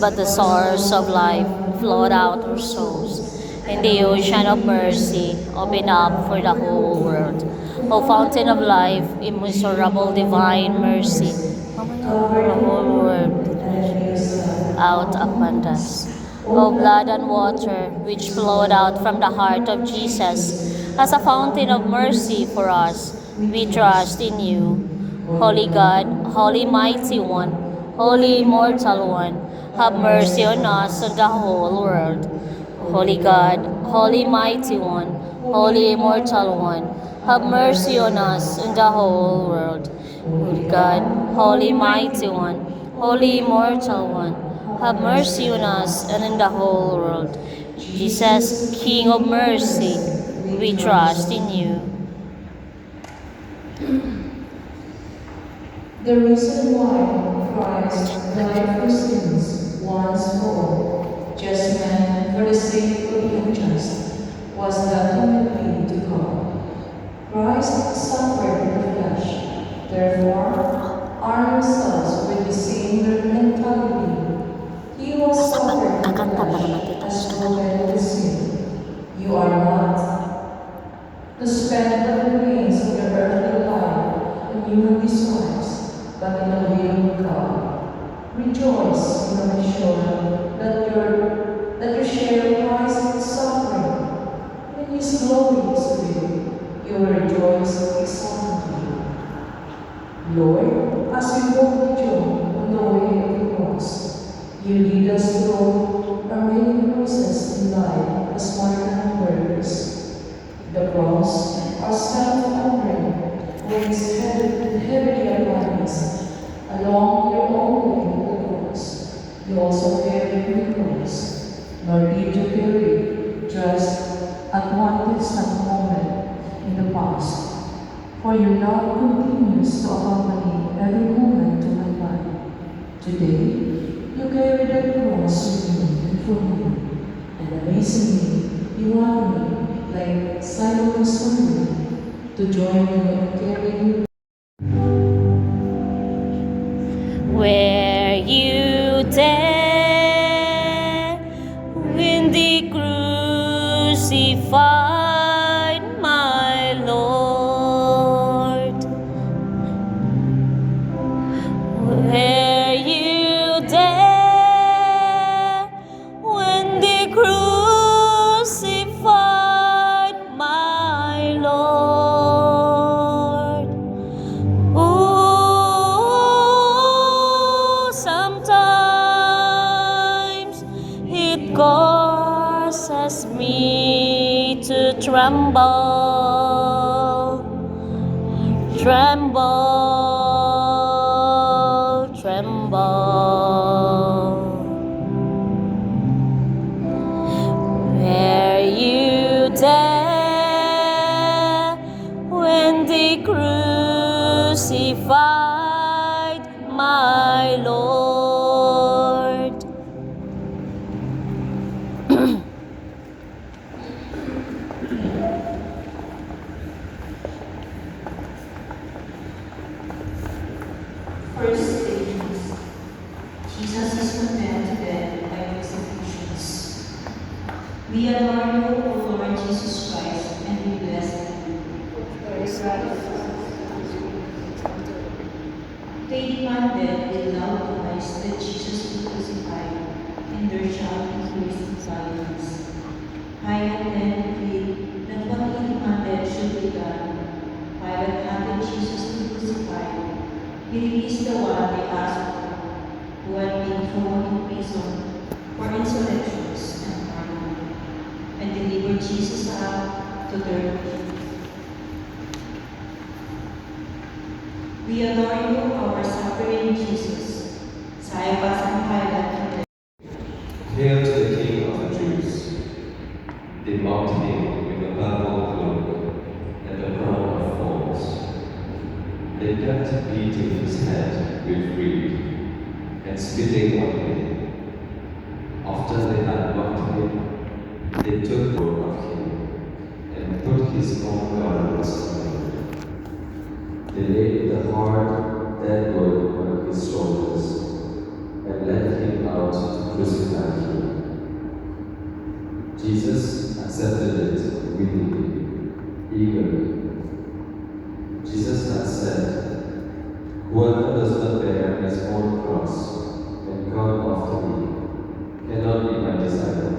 but the source of life flowed out our souls. In the ocean of mercy, open up for the whole world. O fountain of life, immeasurable divine mercy, for the whole world out upon us. O blood and water, which flowed out from the heart of Jesus as a fountain of mercy for us, we trust in you. Holy God, Holy Mighty One, Holy Immortal One, have mercy on us and the whole world. Holy God, Holy Mighty One, Holy Immortal One, have mercy on us and the whole world. Holy God, Holy Mighty One, Holy Immortal One, have mercy on us and in the whole world. Jesus, King of mercy, we trust in you. The reason why Christ died for sins once for all, just meant for the sake of the unjust, was that he might be to God. Christ suffered in the flesh. Therefore, arm yourselves with the same mentality. He was suffered in the flesh as token of his sin. You are not to spend the remains of your earthly life in human desires, but in the will of God. Rejoice, knowing sure that your share of Christ's suffering, in his glorious will, you will rejoice exultantly. Lord, as we walk with you on the way of the cross, you lead us through our many crosses in life as martyr workers. The cross, our self-offering, weighs heavily upon us. Along your own way to the cross, you also carry the cross, nor did you carry just at one distant moment in the past. For your love continues to accompany every moment to my life. Today, you carry that cross with me and for me, and amazingly, you want me, like Simon was to join you in carrying. Were you there when they crucified my Lord? Were you there when they crucified my Lord? Oh, sometimes it causes me to tremble, tremble, tremble. Were you there when they crucified my Lord? First stages. Jesus is condemned to death by executions. We adore you, O Lord Jesus Christ, and we bless you. They demanded with loud voice that Jesus be crucified, and their shout increased in violence. Pilate then decreed that what he demanded should be done. Pilate handed Jesus to be crucified. He released the one they asked for, who had been thrown in prison for insurrections and murder, and delivered Jesus up to their feet. We adore you, our suffering Jesus. Caiaphas and Pilate. Hail to the King of the Jews! They mocked him with a purple cloak and a crown of thorns. They kept beating his head with reed and spitting on him. After they had mocked him, they took hold of him and put his own garments on him. They laid the hard, dead wood on his shoulders and led him out Jesus accepted it willingly, eagerly. Jesus had said, "Whoever does not bear his own cross and come after me cannot be my disciple.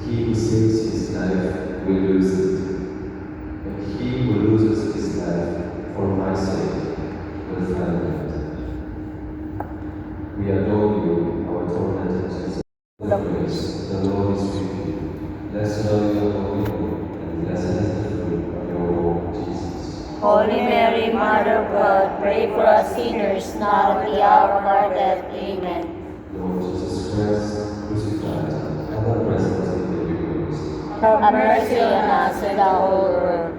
He who saves his life will lose it, and he who loses his life for my sake will find it." We adore you, our tormented Jesus. Praise, the Lord is with you. Blessed are you among women, and blessed is the fruit of your womb, Jesus. Holy Mary, Mother of God, pray for us sinners, now at the hour of our death. Amen. Lord Jesus Christ, crucified, ever present in the Eucharist. Have mercy on us and the whole world.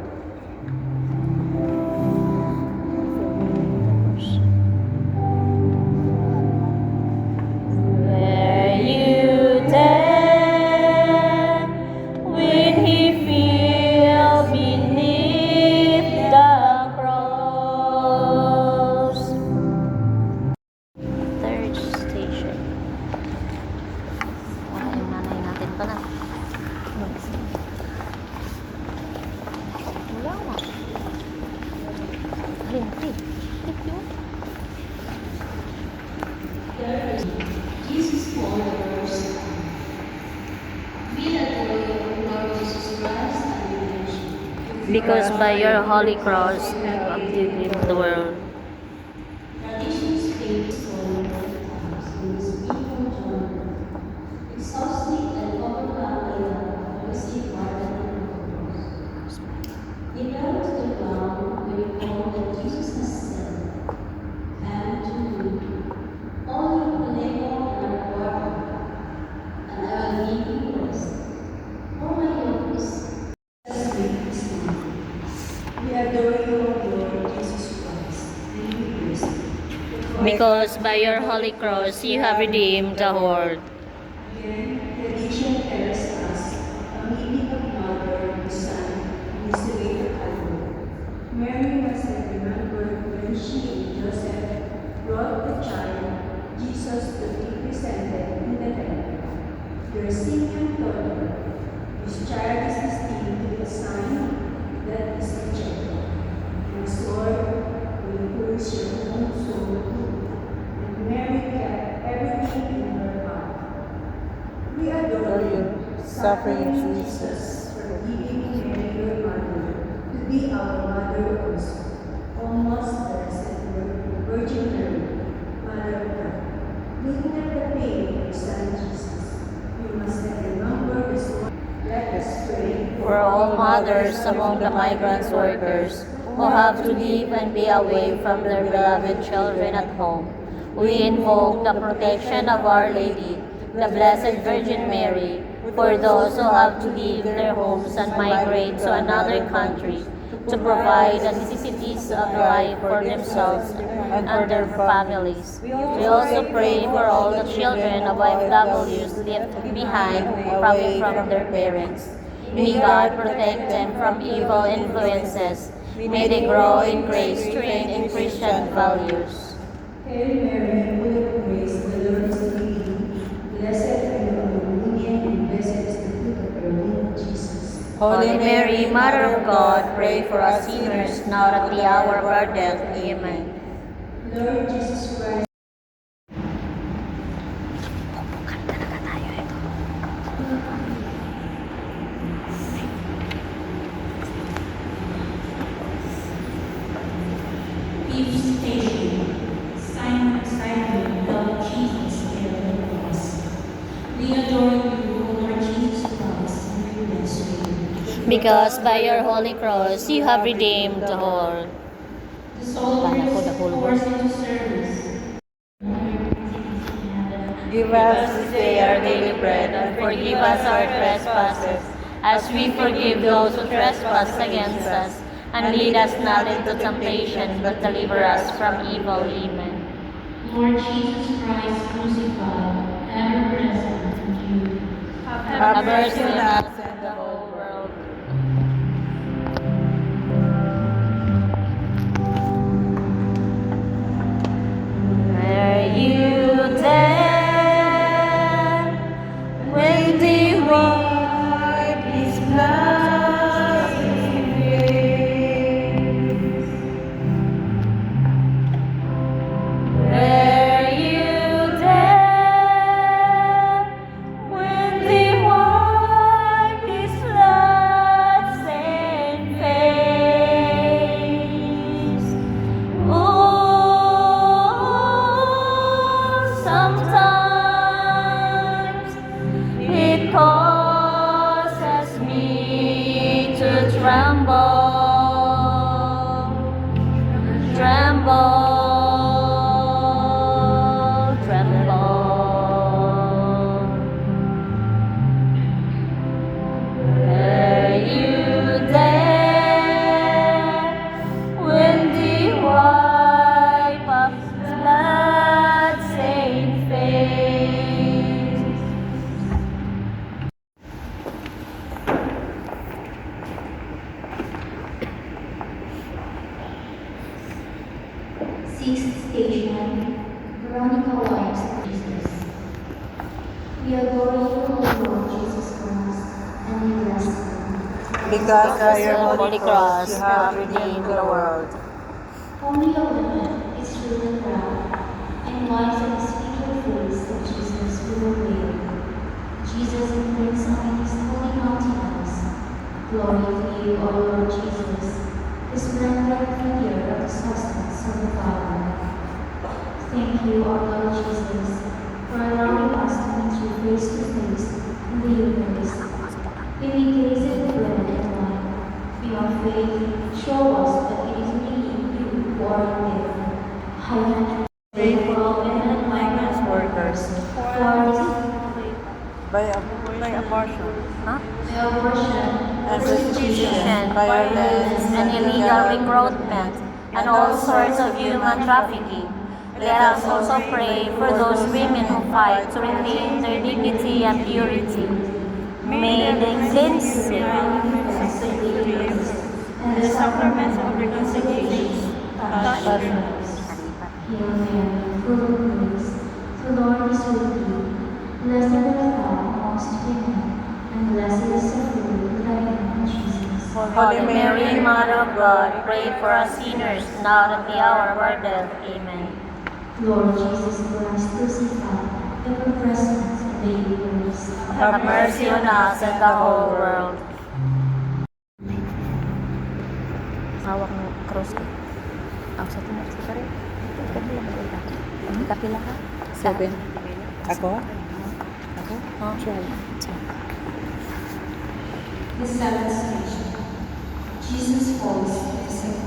Were you there when he fell beneath the cross? Third station. Wala yung nanay natin pa na. Wala na. Hindi. Jesus for the first time. We adore you, Lord Jesus Christ, and we worship you. Because by your holy cross you have redeemed the world. Tradition speaks for the first times in this beautiful journey. Exhausted and overcome by love, receive pardon and forgiveness. He fell to the ground when he called that Jesus has said, "Come to me, all you who labor and are burdened, and I will give you rest. For my yoke is We adore you, O Lord Jesus Christ. Thank you, Christ. Because by your holy cross you have redeemed the world. Again, tradition tells us a meeting of Mother and Son in the way of Calvary. Mary must have remembered when she and Joseph brought the child Jesus to be presented in the temple. Their Simeon told her, "This child is destined to be a sign that is rejected, and a sword will pierce your own soul too." And Mary kept everything in her heart. We adore you, suffering Jesus, for giving Mary your mother to be our mother also. O most blessed Virgin Mary, Mother of God, looking at the pain of your Son Jesus, you must have remembered the story. Let us pray For all mothers among the migrant workers who have to leave and be away from their beloved children at home, we invoke the protection of Our Lady, the Blessed Virgin Mary, for those who have to leave their homes and migrate to another country to provide the necessities of life for themselves and their families. We also pray for all the children of IFWs left behind from their parents. May God protect them from evil influences. May they grow in grace, trained in Christian values. Hail Mary, full of grace, the Lord is with you. Blessed are you among women, and blessed is the fruit of your womb, Jesus. Holy Mary, Mother of God, pray for us sinners, now at the hour of our death. Amen. Lord Jesus Christ, Fifth station. Simon, Lord Jesus, bear the cross. We adore you, O Lord Jesus Christ, and we bless you. Because by your holy cross you have redeemed the world. The soldiers Kala ko the whole world. forced into service. Give us this day our daily bread, and forgive us our trespasses, as we forgive those who trespass against us. And lead us not into temptation, but deliver us from evil. Amen. Lord Jesus Christ crucified, ever present in you. Have mercy on us and the whole world. Were you there when the Sometimes it causes me to tremble, tremble, tremble. Were you there when the wipe of blood-stained face? Sixth station, Veronica wipes Jesus. We adore you, O Lord Jesus Christ, and we bless you. Because by your Your holy cross you have redeemed the world. Only a woman is truly proud, and wipes at the sweet face of Jesus with her veil. Jesus imprints on his holy countenance. Glory to you, O Lord Jesus, the splendid figure of the substance of the Father. Thank you, our Lord Jesus, for allowing us to meet you face to face in the Eucharist. When we gaze at the bread and wine, we have faith, show us that it is really you who are in there. High pray for all women and migrant workers who are discriminated By abortion, Huh? by abortion, Prostitution, violence, and illegal recruitment, and all sorts of human trafficking. Let us also pray for those women who fight to retain their dignity and purity. May the cleansing and the sacraments of reconciliation touch your lives. Hail Mary, full of grace, the Lord is with thee. Blessed art thou amongst women, and blessed is the fruit of thy womb, Jesus. Holy Mary, Mother of God, pray for us sinners, now and at the hour of our death. Amen. Lord Jesus Christ, crucified, ever present in the Eucharist. Have mercy on us and the whole world. Hawak ng cross ko. Ako sa tinar sa kare. Kapila ka ulit ako. Kapila ka? 7. Ako? Ako? 12. The seventh station. Jesus falls in the second